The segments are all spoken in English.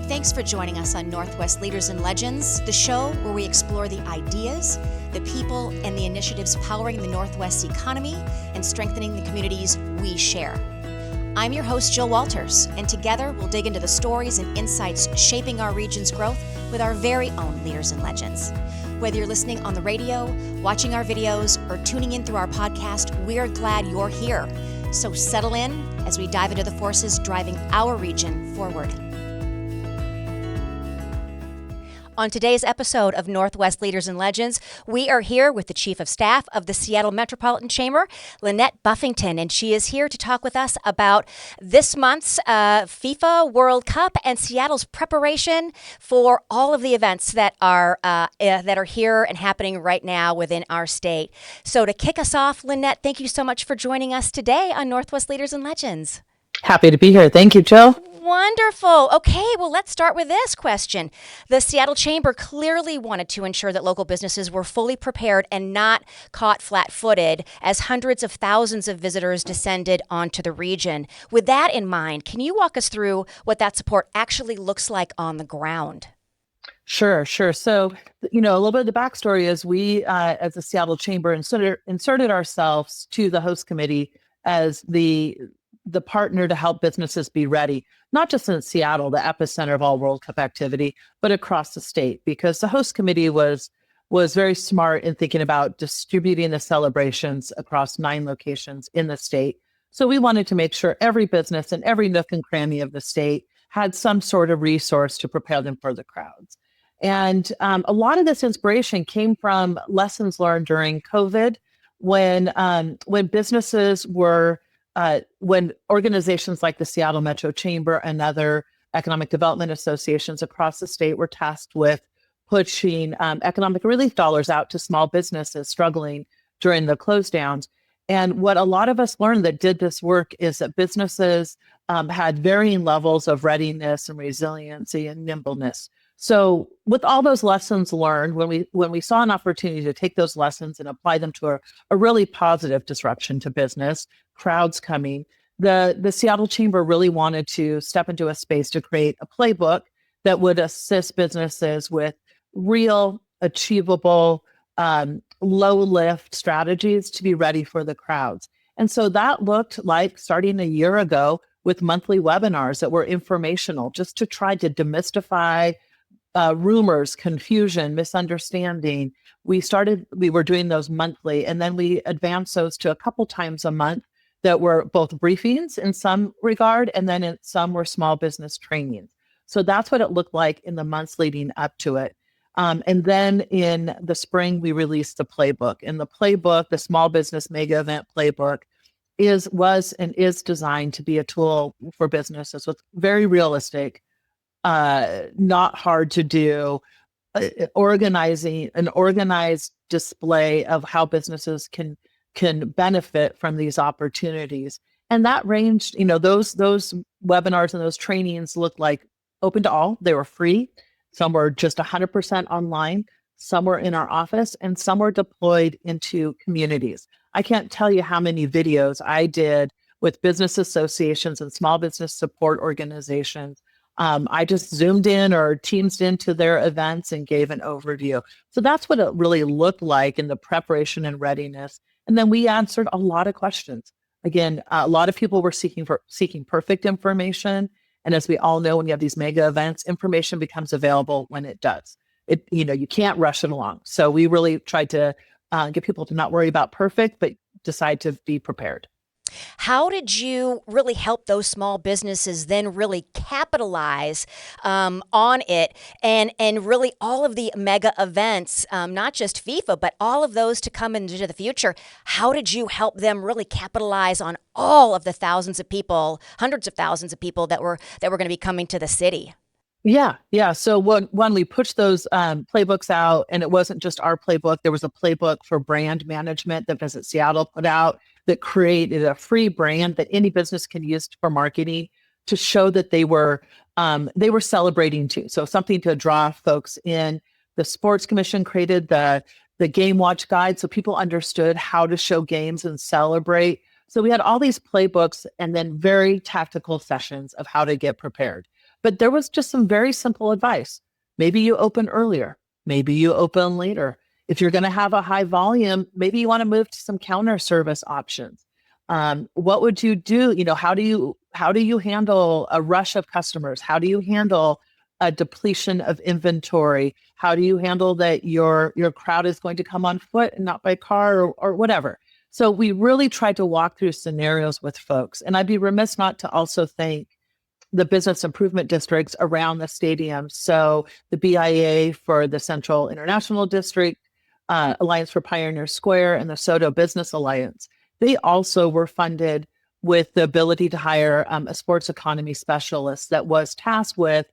Thanks for joining us on Northwest Leaders and Legends, the show where we explore the ideas, the people, and the initiatives powering the Northwest economy and strengthening the communities we share. I'm your host, Jill Walters, and together we'll dig into the stories and insights shaping our region's growth with our very own leaders and legends. Whether you're listening on the radio, watching our videos, or tuning in through our podcast, we're glad you're here. So settle in as we dive into the forces driving our region forward. On today's episode of Northwest Leaders and Legends, we are here with the Chief of Staff of the Seattle Metropolitan Chamber, Lynnette Buffington, and she is here to talk with us about this month's FIFA World Cup and Seattle's preparation for all of the events that are here and happening right now within our state. So to kick us off, Lynnette, thank you so much for joining us today on Northwest Leaders and Legends. Happy to be here. Thank you, Jill. Wonderful. Okay, well, let's start with this question. The Seattle Chamber clearly wanted to ensure that local businesses were fully prepared and not caught flat-footed as hundreds of thousands of visitors descended onto the region. With that in mind, can you walk us through what that support actually looks like on the ground? Sure. So, a little bit of the backstory is we, as the Seattle Chamber, inserted ourselves to the host committee as the partner to help businesses be ready, not just in Seattle, the epicenter of all World Cup activity, but across the state, because the host committee was very smart in thinking about distributing the celebrations across 9 locations in the state. So we wanted to make sure every business in every nook and cranny of the state had some sort of resource to prepare them for the crowds. And a lot of this inspiration came from lessons learned during COVID, when businesses were when organizations like the Seattle Metro Chamber and other economic development associations across the state were tasked with pushing economic relief dollars out to small businesses struggling during the close downs. And what a lot of us learned that did this work is that businesses had varying levels of readiness and resiliency and nimbleness. So with all those lessons learned, when we saw an opportunity to take those lessons and apply them to a really positive disruption to business, crowds coming, the Seattle Chamber really wanted to step into a space to create a playbook that would assist businesses with real, achievable, low lift strategies to be ready for the crowds. And so that looked like starting a year ago with monthly webinars that were informational, just to try to demystify rumors, confusion, misunderstanding. We were doing those monthly, and then we advanced those to a couple times a month that were both briefings in some regard, and then in some were small business trainings. So that's what it looked like in the months leading up to it. And then in the spring, we released the playbook. And the playbook, the small business mega event playbook, was and is designed to be a tool for businesses with very realistic, not hard to do, organizing an organized display of how businesses can benefit from these opportunities. And that ranged, those webinars and those trainings looked like open to all. They were free. Some were just 100% online. Some were in our office, and some were deployed into communities. I can't tell you how many videos I did with business associations and small business support organizations. I just zoomed in or teamed into their events and gave an overview. So that's what it really looked like in the preparation and readiness. And then we answered a lot of questions. Again, a lot of people were seeking perfect information. And as we all know, when you have these mega events, information becomes available when it does. You can't rush it along. So we really tried to get people to not worry about perfect, but decide to be prepared. How did you really help those small businesses then really capitalize on it and really all of the mega events, not just FIFA, but all of those to come into the future? How did you help them really capitalize on all of the thousands of people, hundreds of thousands of people that were going to be coming to the city? Yeah. So when we pushed those playbooks out, and it wasn't just our playbook, there was a playbook for brand management that Visit Seattle put out that created a free brand that any business can use for marketing to show that they were celebrating too. So something to draw folks in. The Sports Commission created the Game Watch Guide so people understood how to show games and celebrate So we had all these playbooks and then very tactical sessions of how to get prepared. But there was just some very simple advice. Maybe you open earlier. Maybe you open later. If you're going to have a high volume, maybe you want to move to some counter service options. What would you do? How do you handle a rush of customers? How do you handle a depletion of inventory? How do you handle that your crowd is going to come on foot and not by car or whatever? So we really tried to walk through scenarios with folks. And I'd be remiss not to also thank the business improvement districts around the stadium. So the BIA for the Central International District, Alliance for Pioneer Square, and the SOTO Business Alliance. They also were funded with the ability to hire a sports economy specialist that was tasked with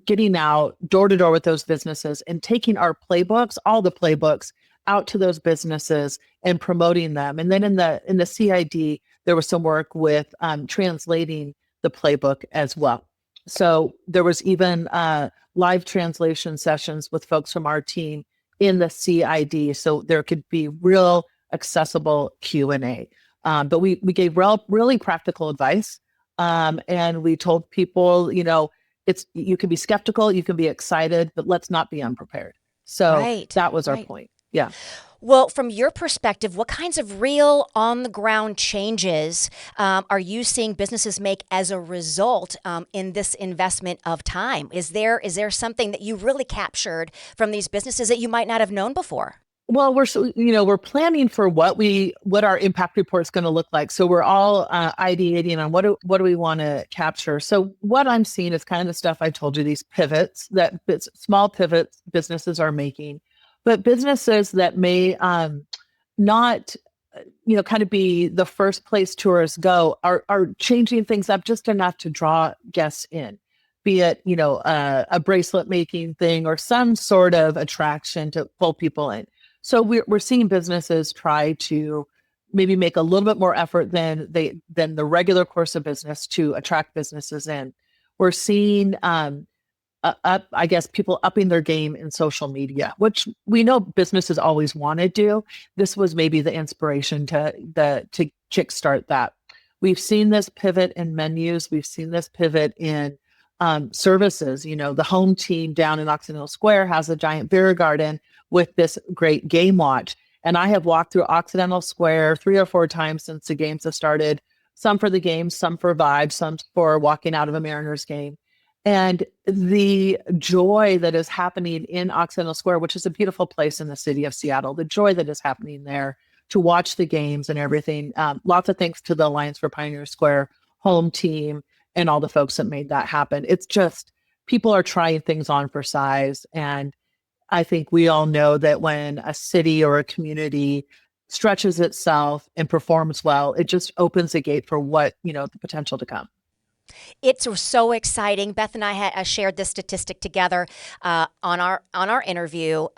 getting out door to door with those businesses and taking our playbooks, all the playbooks, out to those businesses and promoting them. And then in the CID, there was some work with translating the playbook as well. So there was even live translation sessions with folks from our team in the CID, so there could be real accessible Q&A. But we gave really practical advice, and we told people, you can be skeptical, you can be excited, but let's not be unprepared. So that was our point. Yeah. Well, from your perspective, what kinds of real on-the-ground changes are you seeing businesses make as a result in this investment of time? Is there something that you really captured from these businesses that you might not have known before? Well, we're planning for what our impact report is going to look like. So we're all ideating on what do we want to capture. So what I'm seeing is kind of the stuff I told you, these pivots small pivots businesses are making. But businesses that may not, kind of be the first place tourists go are changing things up just enough to draw guests in, be it, a bracelet making thing or some sort of attraction to pull people in. So we're seeing businesses try to maybe make a little bit more effort than the regular course of business to attract businesses in. We're seeing people upping their game in social media, which we know businesses always want to do. This was maybe the inspiration to kickstart that. We've seen this pivot in menus. We've seen this pivot in services. The home team down in Occidental Square has a giant beer garden with this great game watch. And I have walked through Occidental Square 3 or 4 times since the games have started, some for the games, some for vibes, some for walking out of a Mariners game. And the joy that is happening in Occidental Square, which is a beautiful place in the city of Seattle, the joy that is happening there to watch the games and everything. Lots of thanks to the Alliance for Pioneer Square home team and all the folks that made that happen. It's just people are trying things on for size. And I think we all know that when a city or a community stretches itself and performs well, it just opens a gate for what, the potential to come. It's so exciting. Beth and I had shared this statistic together on our interview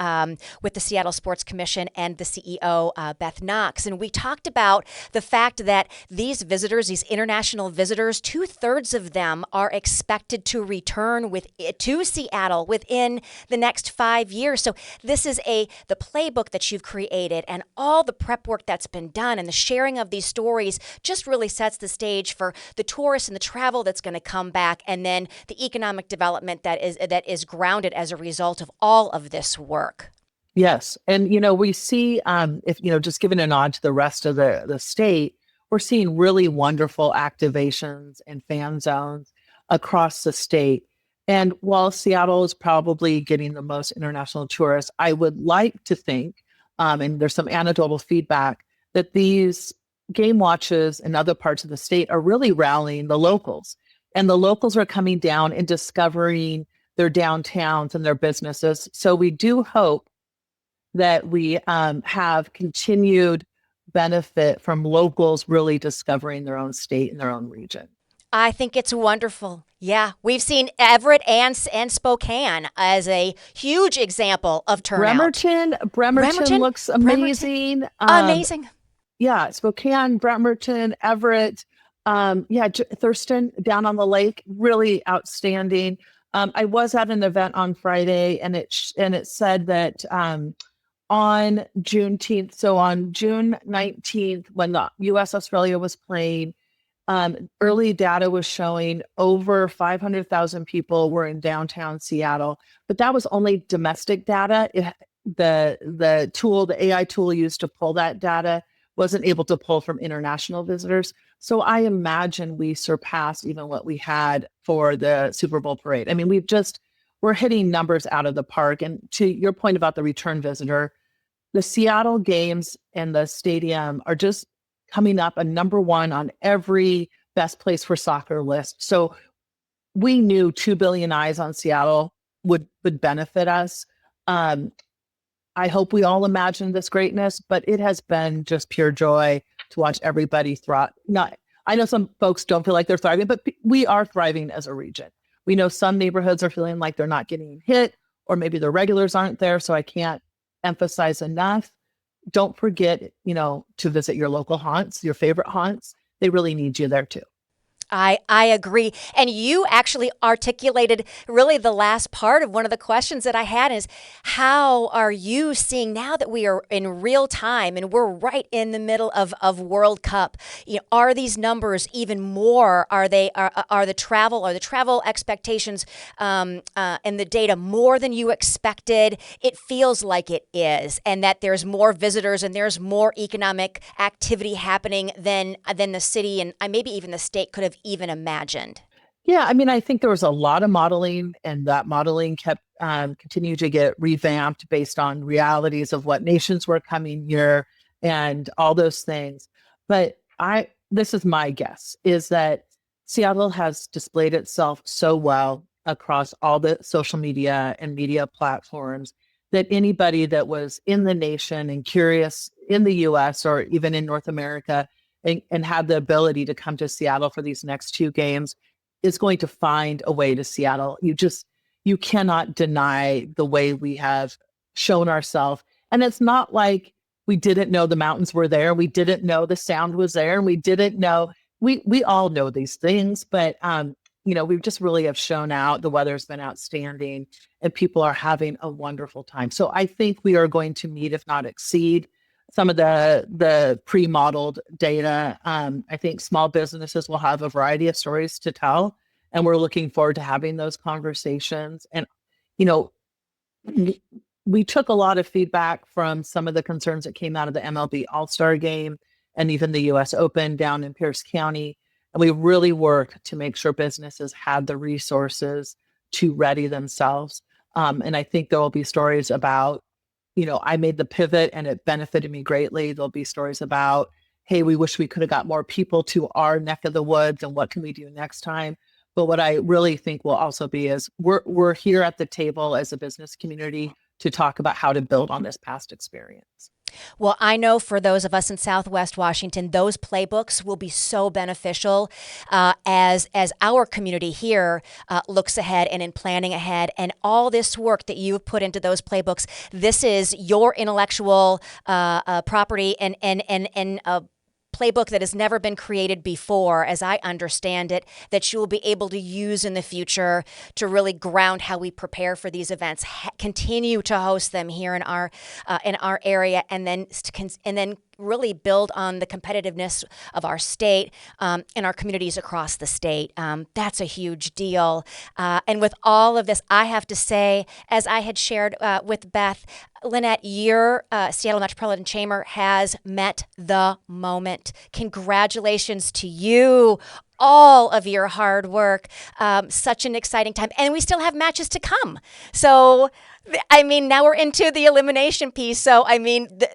with the Seattle Sports Commission and the CEO, Beth Knox. And we talked about the fact that these visitors, these international visitors, 2/3 of them are expected to return to Seattle within the next 5 years. So this is the playbook that you've created and all the prep work that's been done and the sharing of these stories just really sets the stage for the tourists and the travel that's going to come back, and then the economic development that is grounded as a result of all of this work. Yes. And, we see, if, just giving a nod to the rest of the state, we're seeing really wonderful activations and fan zones across the state. And while Seattle is probably getting the most international tourists, I would like to think, and there's some anecdotal feedback, that these game watches in other parts of the state are really rallying the locals. And the locals are coming down and discovering their downtowns and their businesses. So we do hope that we have continued benefit from locals really discovering their own state and their own region. I think it's wonderful. Yeah, we've seen Everett and Spokane as a huge example of turnout. Bremerton looks amazing. Amazing. Yeah, Spokane, Bremerton, Everett. Thurston down on the lake, really outstanding. I was at an event on Friday, and it said that on Juneteenth, so on June 19th, when the US Australia was playing, early data was showing over 500,000 people were in downtown Seattle, but that was only domestic data. The tool, the AI tool used to pull that data, wasn't able to pull from international visitors. So I imagine we surpassed even what we had for the Super Bowl parade. I mean, we're hitting numbers out of the park. And to your point about the return visitor, the Seattle games and the stadium are just coming up a number one on every best place for soccer list. So we knew 2 billion eyes on Seattle would benefit us. I hope we all imagine this greatness, but it has been just pure joy to watch everybody thrive. I know some folks don't feel like they're thriving, but we are thriving as a region. We know some neighborhoods are feeling like they're not getting hit, or maybe the regulars aren't there. So I can't emphasize enough. Don't forget, to visit your local haunts, your favorite haunts. They really need you there too. I agree. And you actually articulated really the last part of one of the questions that I had is, how are you seeing now that we are in real time and we're right in the middle of World Cup? Are these numbers even more? Are the travel expectations and the data more than you expected? It feels like it is, and that there's more visitors and there's more economic activity happening than the city and maybe even the state could have even imagined. Yeah, I mean, I think there was a lot of modeling, and that modeling kept continued to get revamped based on realities of what nations were coming here and all those things. But this is my guess, is that Seattle has displayed itself so well across all the social media and media platforms that anybody that was in the nation and curious in the US or even in North America and had the ability to come to Seattle for these next two games is going to find a way to Seattle. You cannot deny the way we have shown ourselves. And it's not like we didn't know the mountains were there. We didn't know the sound was there. And we didn't know, we all know these things, but we just really have shown out. The weather's been outstanding and people are having a wonderful time. So I think we are going to meet, if not exceed, some of the pre-modeled data. I think small businesses will have a variety of stories to tell, and we're looking forward to having those conversations. And, we took a lot of feedback from some of the concerns that came out of the MLB All-Star game and even the US Open down in Pierce County. And we really worked to make sure businesses had the resources to ready themselves. And I think there will be stories about, I made the pivot and it benefited me greatly. There'll be stories about, hey, we wish we could have got more people to our neck of the woods and what can we do next time? But what I really think will also be is we're here at the table as a business community to talk about how to build on this past experience. Well, I know for those of us in Southwest Washington, those playbooks will be so beneficial as our community here looks ahead and in planning ahead. And all this work that you've put into those playbooks, this is your intellectual property and playbook that has never been created before, as I understand it, that you will be able to use in the future to really ground how we prepare for these events, continue to host them here in our area, and then really build on the competitiveness of our state and our communities across the state. That's a huge deal. And with all of this, I have to say, as I had shared with Beth, Lynnette, your Seattle Metropolitan Chamber has met the moment. Congratulations to you. All of your hard work. Such an exciting time. And we still have matches to come. So, now we're into the elimination piece. So,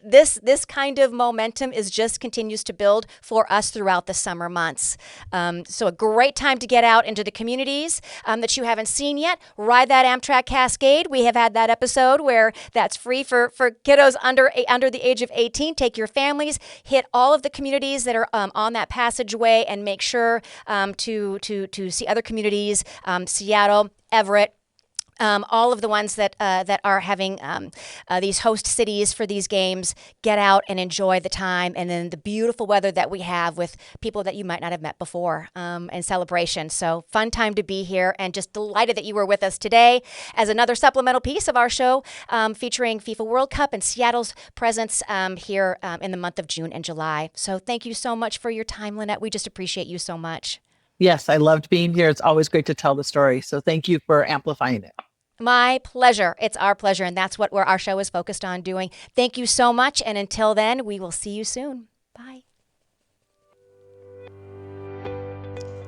this kind of momentum just continues to build for us throughout the summer months. So a great time to get out into the communities that you haven't seen yet. Ride that Amtrak Cascade. We have had that episode where that's free for kiddos under the age of 18. Take your families, hit all of the communities that are on that passageway, and make sure to see other communities, Seattle, Everett, all of the ones that are having these host cities for these games, get out and enjoy the time, and then the beautiful weather that we have with people that you might not have met before, and celebration. So fun time to be here, and just delighted that you were with us today as another supplemental piece of our show featuring FIFA World Cup and Seattle's presence here in the month of June and July. So thank you so much for your time, Lynnette. We just appreciate you so much. Yes, I loved being here. It's always great to tell the story. So thank you for amplifying it. My pleasure. It's our pleasure, and that's what our show is focused on doing. Thank you so much, and until then, we will see you soon. Bye.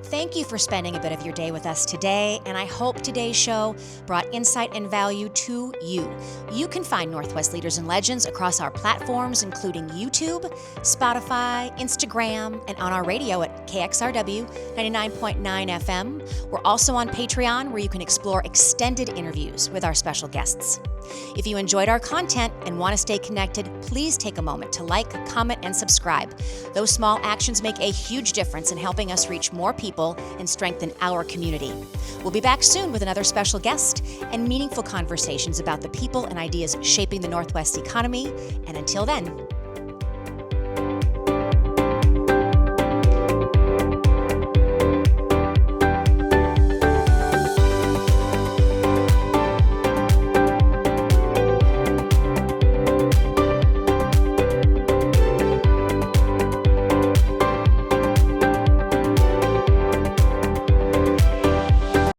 Thank you for spending a bit of your day with us today, and I hope today's show brought insight and value to you. You can find Northwest Leaders and Legends across our platforms, including YouTube, Spotify, Instagram, and on our radio at KXRW 99.9 FM. We're also on Patreon, where you can explore extended interviews with our special guests. If you enjoyed our content and want to stay connected, please take a moment to like, comment, and subscribe. Those small actions make a huge difference in helping us reach more people and strengthen our community. We'll be back soon with another special guest and meaningful conversations about the people and ideas shaping the Northwest economy. And until then,